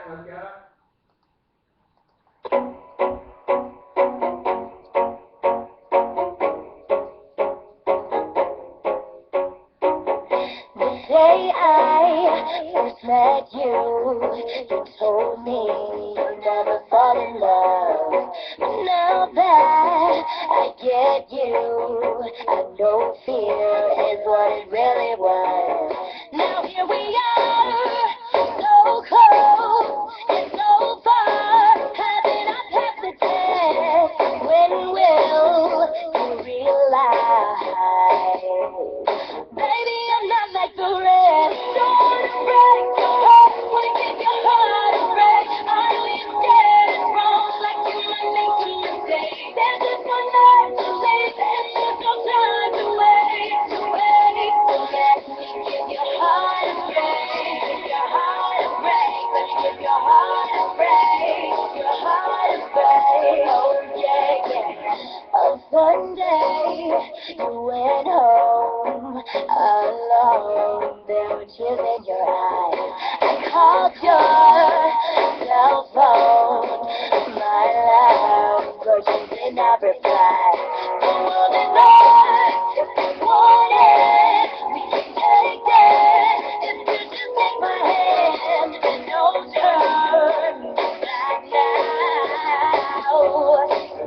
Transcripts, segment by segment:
The day I first met you told me you'd never fall in love. But now that I get you, I know fear is what it really was. Now here we are, so close, yet so far. Haven't I passed the test? When will you realize? Baby, I'm not like the rest. Don't wanna break your heart, wanna give your heart a break. I know you're scared it's wrong, like you might make a mistake. There's just one night to live, and there's no time to wait, to wait. So let me give your heart a break, give your heart a break. Let me give your heart a break, your heart a break. Oh yeah, yeah. On Sunday, you went home alone. There were tears in your eyes. I called your cell phone, my love, but you did not reply. The world is ours if you want it. We can take it if you just take my hand. There's no turn back now.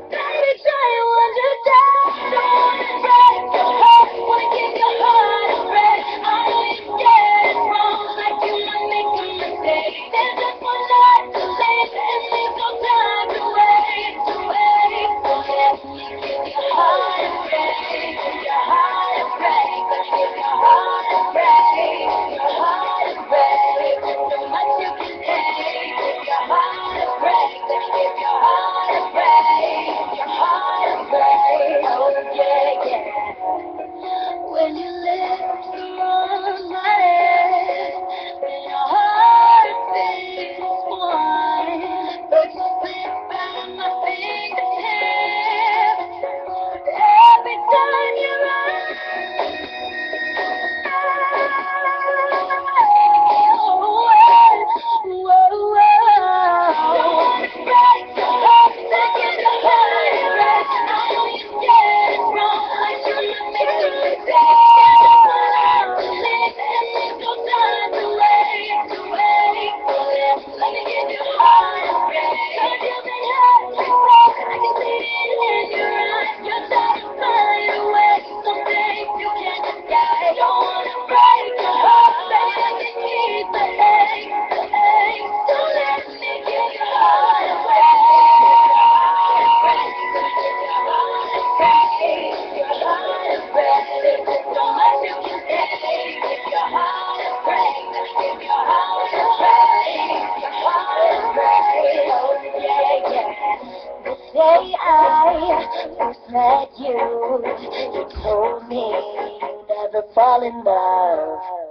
Baby, try to understand. Don't wanna break your heart, wanna give your heart a break. I know you're scared it's wrong, like you might make a mistake. There's just one life to live, and there's no time to wait, to wait. So let me give your heart a break, give your heart a break. Let me give your heart a break, your heart a break. So much you can take, give your heart a break. Let me give your heart a break, your heart a break. Oh yeah, yeah. When you lips on my head, when your heart beats one, but you slip out of my fingertips every time you run. The day I first met you told me you never fall in love.